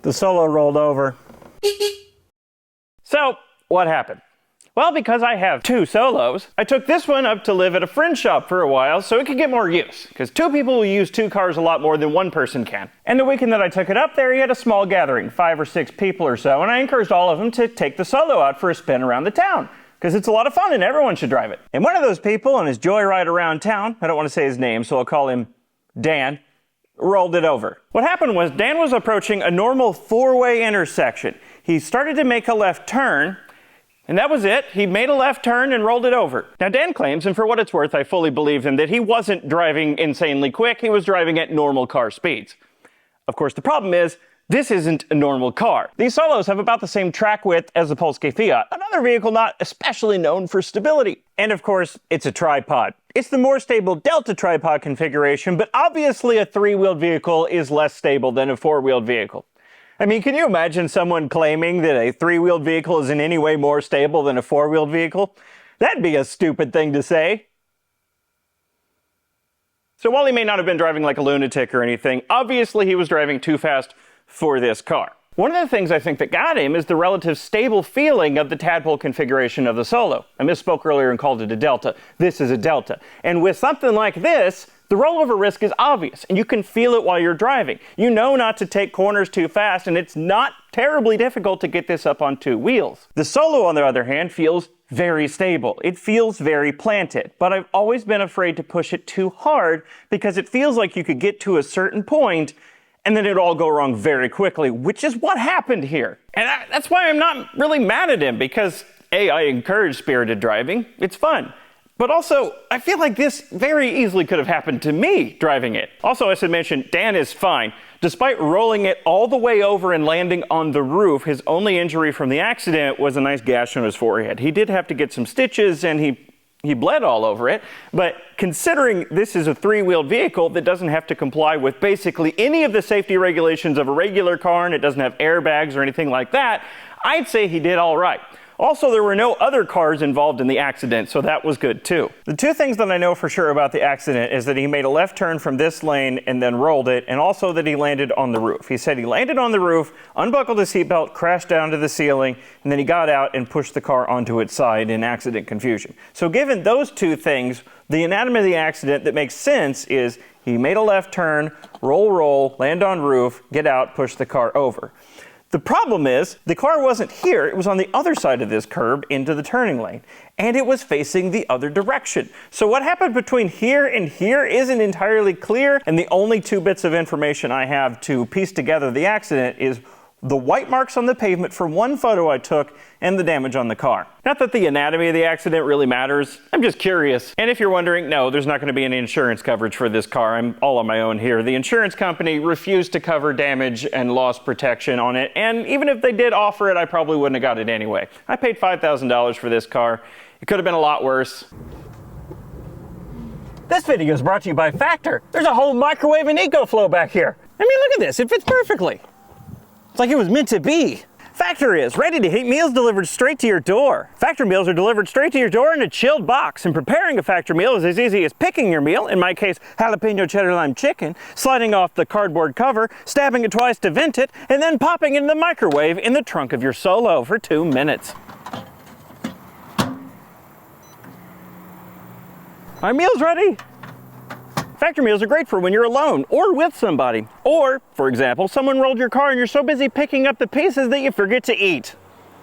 The Solo rolled over. So, what happened? Well, because I have two Solos, I took this one up to live at a friend's shop for a while so it could get more use, because two people will use two cars a lot more than one person can. And the weekend that I took it up there, he had a small gathering, 5 or 6 people or so, and I encouraged all of them to take the Solo out for a spin around the town, because it's a lot of fun and everyone should drive it. And one of those people on his joyride around town, I don't want to say his name, so I'll call him Dan, rolled it over. What happened was Dan was approaching a normal 4-way intersection. He started to make a left turn, and that was it. He made a left turn and rolled it over. Now, Dan claims, and for what it's worth, I fully believe him, that he wasn't driving insanely quick. He was driving at normal car speeds. Of course, the problem is, this isn't a normal car. These Solos have about the same track width as the Polskie Fiat, another vehicle not especially known for stability. And of course, it's a tripod. It's the more stable Delta tripod configuration, but obviously a 3-wheeled vehicle is less stable than a 4-wheeled vehicle. I mean, can you imagine someone claiming that a 3-wheeled vehicle is in any way more stable than a 4-wheeled vehicle? That'd be a stupid thing to say. So while he may not have been driving like a lunatic or anything, obviously he was driving too fast for this car. One of the things I think that got him is the relative stable feeling of the tadpole configuration of the Solo. I misspoke earlier and called it a Delta. This is a Delta. And with something like this, the rollover risk is obvious, and you can feel it while you're driving. You know not to take corners too fast, and it's not terribly difficult to get this up on 2 wheels. The Solo, on the other hand, feels very stable. It feels very planted, but I've always been afraid to push it too hard because it feels like you could get to a certain point and then it'd all go wrong very quickly, which is what happened here. And that's why I'm not really mad at him, because A, I encourage spirited driving. It's fun. But also, I feel like this very easily could have happened to me driving it. Also, I should mention, Dan is fine. Despite rolling it all the way over and landing on the roof, his only injury from the accident was a nice gash on his forehead. He did have to get some stitches and he bled all over it, but considering this is a 3-wheeled vehicle that doesn't have to comply with basically any of the safety regulations of a regular car and it doesn't have airbags or anything like that, I'd say he did all right. Also, there were no other cars involved in the accident, so that was good too. The two things that I know for sure about the accident is that he made a left turn from this lane and then rolled it, and also that he landed on the roof. He said he landed on the roof, unbuckled his seatbelt, crashed down to the ceiling, and then he got out and pushed the car onto its side in accident confusion. So given those two things, the anatomy of the accident that makes sense is he made a left turn, roll, land on roof, get out, push the car over. The problem is, the car wasn't here, it was on the other side of this curb into the turning lane, and it was facing the other direction. So what happened between here and here isn't entirely clear, and the only 2 bits of information I have to piece together the accident is the white marks on the pavement from one photo I took and the damage on the car. Not that the anatomy of the accident really matters, I'm just curious. And if you're wondering, no, there's not going to be any insurance coverage for this car. I'm all on my own here. The insurance company refused to cover damage and loss protection on it, and even if they did offer it, I probably wouldn't have got it anyway. I paid $5,000 for this car. It could have been a lot worse. This video is brought to you by Factor. There's a whole microwave and EcoFlow back here. I mean, look at this, it fits perfectly. It's like it was meant to be. Factor is ready-to-heat meals delivered straight to your door. Factor meals are delivered straight to your door in a chilled box, and preparing a Factor meal is as easy as picking your meal, in my case, jalapeno cheddar lime chicken, sliding off the cardboard cover, stabbing it twice to vent it, and then popping it in the microwave in the trunk of your Solo for 2 minutes. My meal's ready. Factor meals are great for when you're alone or with somebody. Or, for example, someone rolled your car and you're so busy picking up the pieces that you forget to eat.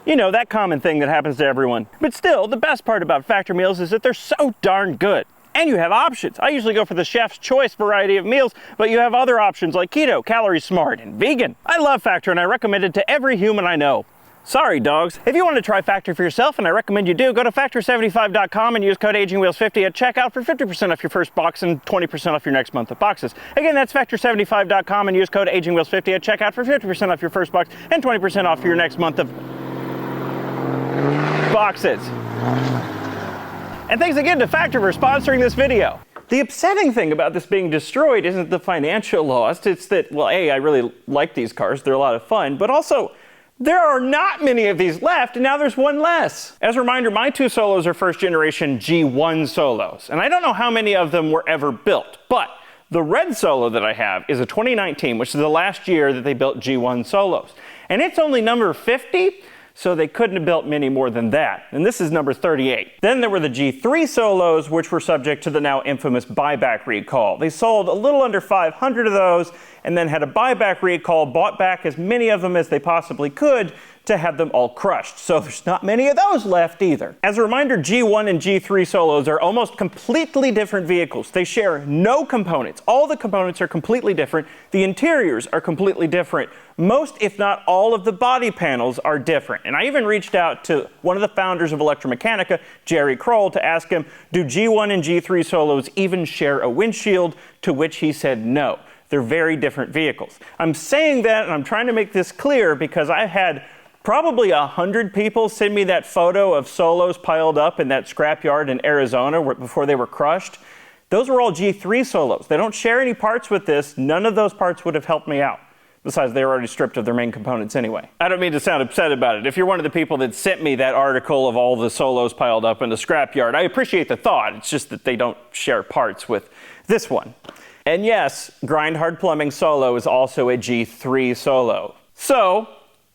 You know, that common thing that happens to everyone. But still, the best part about Factor meals is that they're so darn good. And you have options. I usually go for the chef's choice variety of meals, but you have other options like keto, calorie smart, and vegan. I love Factor and I recommend it to every human I know. Sorry, dogs. If you want to try Factor for yourself, and I recommend you do, go to Factor75.com and use code AgingWheels50 at checkout for 50% off your first box and 20% off your next month of boxes. Again, that's Factor75.com and use code AgingWheels50 at checkout for 50% off your first box and 20% off your next month of boxes. And thanks again to Factor for sponsoring this video. The upsetting thing about this being destroyed isn't the financial loss, it's that, well, A, I really like these cars, they're a lot of fun, but also, there are not many of these left, and now there's one less. As a reminder, my 2 Solos are first generation G1 Solos, and I don't know how many of them were ever built, but The red Solo that I have is a 2019, which is the last year that they built G1 Solos. And it's only number 50, so they couldn't have built many more than that. And this is number 38. Then there were the G3 Solos, which were subject to the now infamous buyback recall. They sold a little under 500 of those, and then had a buyback recall, bought back as many of them as they possibly could to have them all crushed. So there's not many of those left either. As a reminder, G1 and G3 Solos are almost completely different vehicles. They share no components. All the components are completely different. The interiors are completely different. Most, if not all, of the body panels are different. And I even reached out to one of the founders of Electromechanica, Jerry Kroll, to ask him, do G1 and G3 Solos even share a windshield? To which he said no. They're very different vehicles. I'm saying that, and I'm trying to make this clear because I had probably 100 people send me that photo of Solos piled up in that scrapyard in Arizona before they were crushed. Those were all G3 Solos. They don't share any parts with this. None of those parts would have helped me out. Besides, they were already stripped of their main components anyway. I don't mean to sound upset about it. If you're one of the people that sent me that article of all the Solos piled up in the scrapyard, I appreciate the thought. It's just that they don't share parts with this one. And yes, Grind Hard Plumbing Solo is also a G3 Solo. So,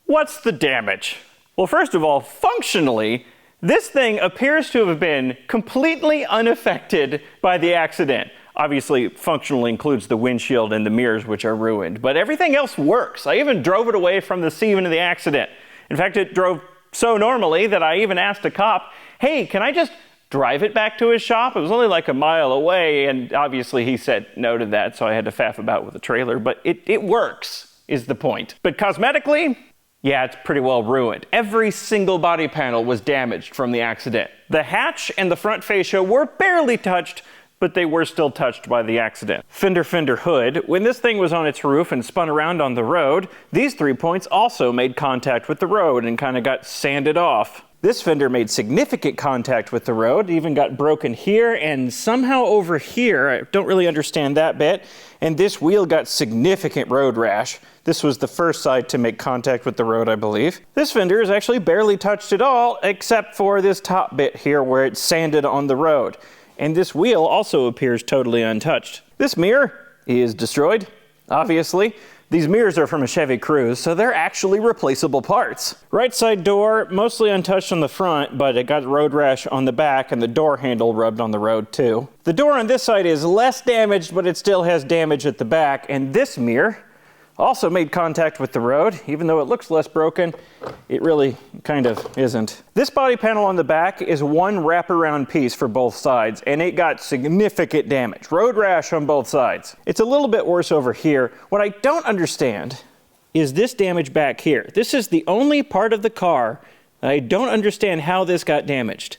what's the damage? Well, first of all, functionally, this thing appears to have been completely unaffected by the accident. Obviously, functionally includes the windshield and the mirrors, which are ruined, but everything else works. I even drove it away from the scene of the accident. In fact, it drove so normally that I even asked a cop, hey, can I just drive it back to his shop? It was only like a mile away, and obviously he said no to that, so I had to faff about with the trailer, but it works, is the point. But cosmetically, yeah, it's pretty well ruined. Every single body panel was damaged from the accident. The hatch and the front fascia were barely touched, but they were still touched by the accident. Fender hood. When this thing was on its roof and spun around on the road, these 3 points also made contact with the road and kind of got sanded off. This fender made significant contact with the road, even got broken here and somehow over here. I don't really understand that bit. And this wheel got significant road rash. This was the first side to make contact with the road, I believe. This fender is actually barely touched at all, except for this top bit here where it's sanded on the road. And this wheel also appears totally untouched. This mirror is destroyed, obviously. These mirrors are from a Chevy Cruze, so they're actually replaceable parts. Right side door, mostly untouched on the front, but it got road rash on the back, and the door handle rubbed on the road too. The door on this side is less damaged, but it still has damage at the back, and this mirror also made contact with the road. Even though it looks less broken, it really kind of isn't. This body panel on the back is one wraparound piece for both sides, and it got significant damage. Road rash on both sides. It's a little bit worse over here. What I don't understand is this damage back here. This is the only part of the car that I don't understand how this got damaged.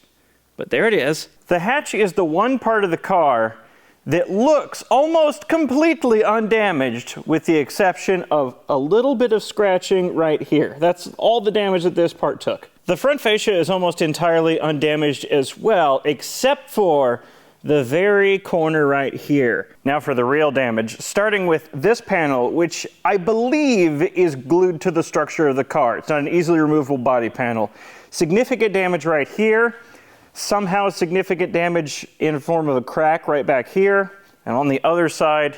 But there it is. The hatch is the one part of the car that looks almost completely undamaged with the exception of a little bit of scratching right here. That's all the damage that this part took. The front fascia is almost entirely undamaged as well, except for the very corner right here. Now for the real damage, starting with this panel, which I believe is glued to the structure of the car. It's not an easily removable body panel. Significant damage right here. Somehow significant damage in the form of a crack right back here. And on the other side,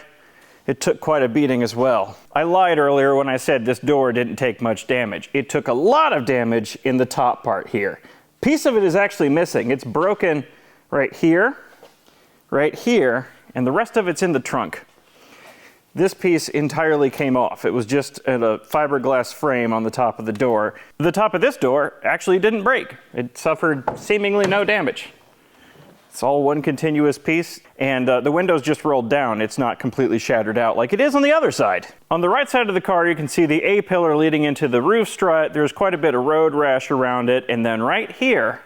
it took quite a beating as well. I lied earlier when I said this door didn't take much damage. It took a lot of damage in the top part here. Piece of it is actually missing. It's broken right here, and the rest of it's in the trunk. This piece entirely came off. It was just a fiberglass frame on the top of the door. The top of this door actually didn't break. It suffered seemingly no damage. It's all one continuous piece, and the window's just rolled down. It's not completely shattered out like it is on the other side. On the right side of the car, you can see the A-pillar leading into the roof strut. There's quite a bit of road rash around it, and then right here,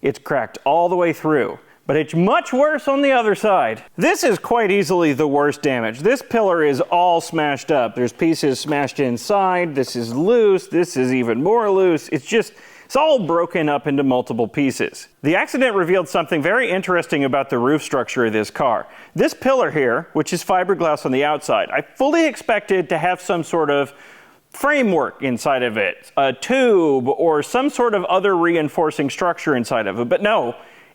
it's cracked all the way through. But it's much worse on the other side. This is quite easily the worst damage. This pillar is all smashed up. There's pieces smashed inside. This is loose. This is even more loose. It's all broken up into multiple pieces. The accident revealed something very interesting about the roof structure of this car. This pillar here, which is fiberglass on the outside, I fully expected to have some sort of framework inside of it, a tube, or some sort of other reinforcing structure inside of it. But no.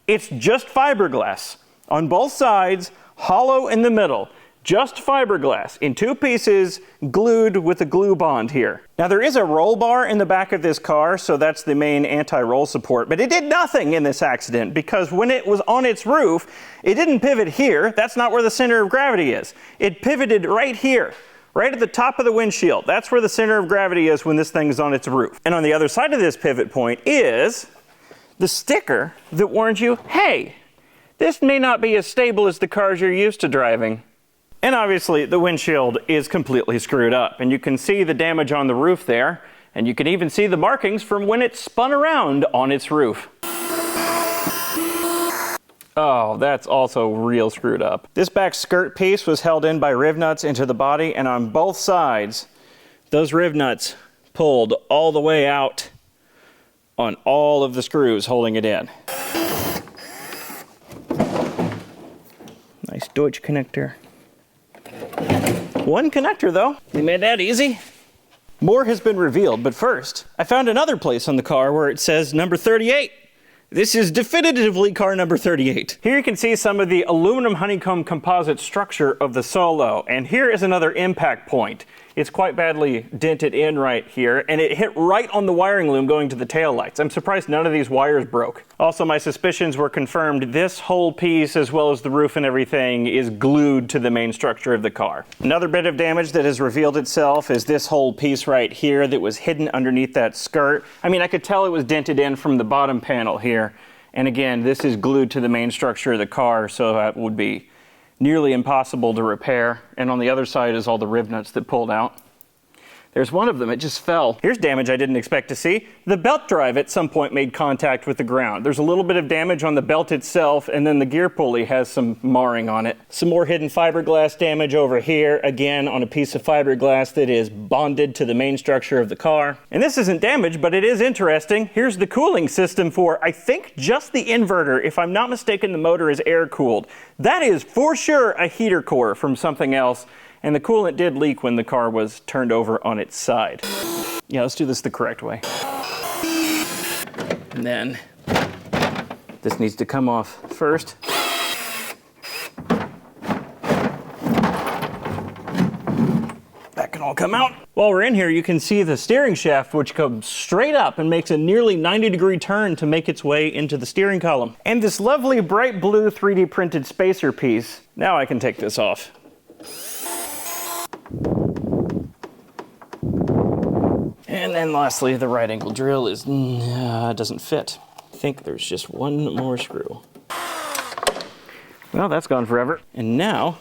It's just fiberglass on both sides, hollow in the middle. Just fiberglass in 2 pieces, glued with a glue bond here. Now there is a roll bar in the back of this car, so that's the main anti-roll support, but it did nothing in this accident because when it was on its roof, it didn't pivot here. That's not where the center of gravity is. It pivoted right here, right at the top of the windshield. That's where the center of gravity is when this thing is on its roof. And on the other side of this pivot point is the sticker that warns you, hey, this may not be as stable as the cars you're used to driving. And obviously the windshield is completely screwed up, and you can see the damage on the roof there, and you can even see the markings from when it spun around on its roof. Oh, that's also real screwed up. This back skirt piece was held in by riv nuts into the body, and on both sides, those riv nuts pulled all the way out on all of the screws holding it in. Nice Deutsch connector. One connector though. They made that easy. More has been revealed, but first, I found another place on the car where it says number 38. This is definitively car number 38. Here you can see some of the aluminum honeycomb composite structure of the Solo, and here is another impact point. It's quite badly dented in right here, and it hit right on the wiring loom going to the taillights. I'm surprised none of these wires broke. Also, my suspicions were confirmed. This whole piece, as well as the roof and everything, is glued to the main structure of the car. Another bit of damage that has revealed itself is this whole piece right here that was hidden underneath that skirt. I mean, I could tell it was dented in from the bottom panel here. And again, this is glued to the main structure of the car, so that would be nearly impossible to repair. And on the other side is all the riv nuts that pulled out. There's one of them, it just fell. Here's damage I didn't expect to see. The belt drive at some point made contact with the ground. There's a little bit of damage on the belt itself, and then the gear pulley has some marring on it. Some more hidden fiberglass damage over here, again on a piece of fiberglass that is bonded to the main structure of the car. And this isn't damage, but it is interesting. Here's the cooling system for, I think, just the inverter. If I'm not mistaken, the motor is air-cooled. That is for sure a heater core from something else. And the coolant did leak when the car was turned over on its side. Yeah, let's do this the correct way. And then this needs to come off first. That can all come out. While we're in here, you can see the steering shaft, which comes straight up and makes a nearly 90-degree turn to make its way into the steering column. And this lovely bright blue 3D printed spacer piece. Now I can take this off. And then lastly, the right angle drill doesn't fit. I think there's just one more screw. Well, that's gone forever. And now,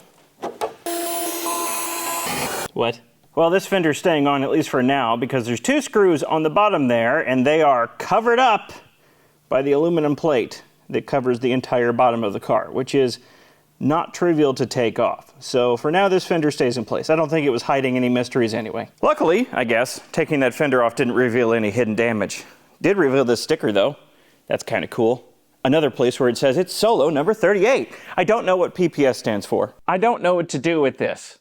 what? Well, this fender's staying on at least for now because there's 2 screws on the bottom there, and they are covered up by the aluminum plate that covers the entire bottom of the car, which is not trivial to take off. So for now, this fender stays in place. I don't think it was hiding any mysteries anyway. Luckily, I guess, taking that fender off didn't reveal any hidden damage. Did reveal this sticker though. That's kind of cool. Another place where it says it's Solo number 38. I don't know what PPS stands for. I don't know what to do with this.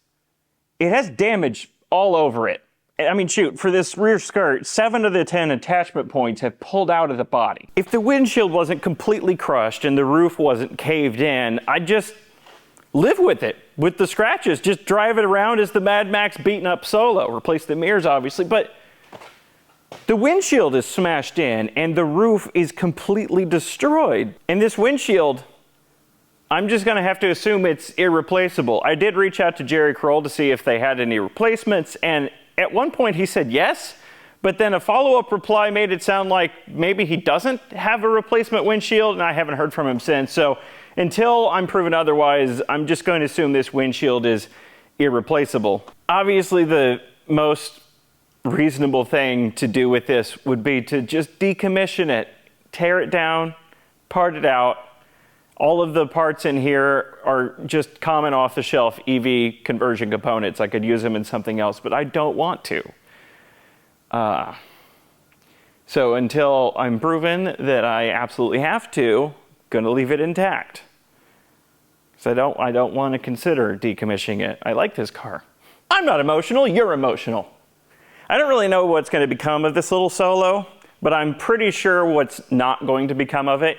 It has damage all over it. I mean, shoot, for this rear skirt, 7 of the 10 attachment points have pulled out of the body. If the windshield wasn't completely crushed and the roof wasn't caved in, I'd just live with it, with the scratches. Just drive it around as the Mad Max beaten up Solo. Replace the mirrors, obviously, but the windshield is smashed in and the roof is completely destroyed. And this windshield, I'm just gonna have to assume it's irreplaceable. I did reach out to Jerry Kroll to see if they had any replacements, and at one point he said yes, but then a follow-up reply made it sound like maybe he doesn't have a replacement windshield, and I haven't heard from him since. So until I'm proven otherwise, I'm just going to assume this windshield is irreplaceable. Obviously, the most reasonable thing to do with this would be to just decommission it, tear it down, part it out. All of the parts in here are just common off-the-shelf EV conversion components. I could use them in something else, but I don't want to. So until I'm proven that I absolutely have to, gonna leave it intact. So I don't want to consider decommissioning it. I like this car. I'm not emotional, you're emotional. I don't really know what's going to become of this little Solo, but I'm pretty sure what's not going to become of it.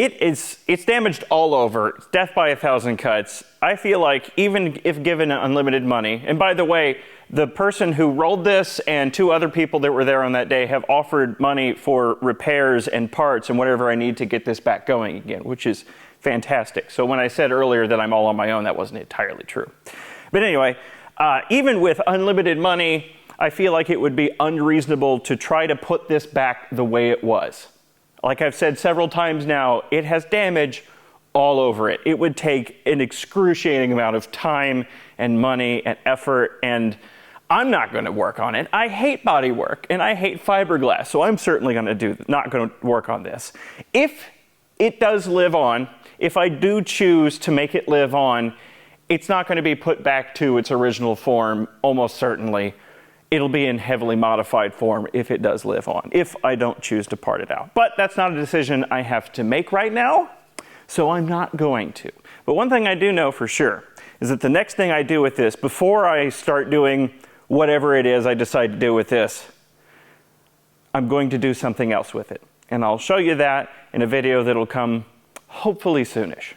It's damaged all over. It's death by 1,000 cuts. I feel like even if given unlimited money, and by the way, the person who rolled this and 2 other people that were there on that day have offered money for repairs and parts and whatever I need to get this back going again, which is fantastic. So when I said earlier that I'm all on my own, that wasn't entirely true. But anyway, even with unlimited money, I feel like it would be unreasonable to try to put this back the way it was. Like I've said several times now, it has damage all over it. It would take an excruciating amount of time and money and effort, and I'm not going to work on it. I hate body work and I hate fiberglass, so I'm certainly not going to work on this. If it does live on, if I do choose to make it live on, it's not going to be put back to its original form, almost certainly. It'll be in heavily modified form if it does live on, if I don't choose to part it out. But that's not a decision I have to make right now, so I'm not going to. But one thing I do know for sure is that the next thing I do with this, before I start doing whatever it is I decide to do with this, I'm going to do something else with it. And I'll show you that in a video that'll come hopefully soonish.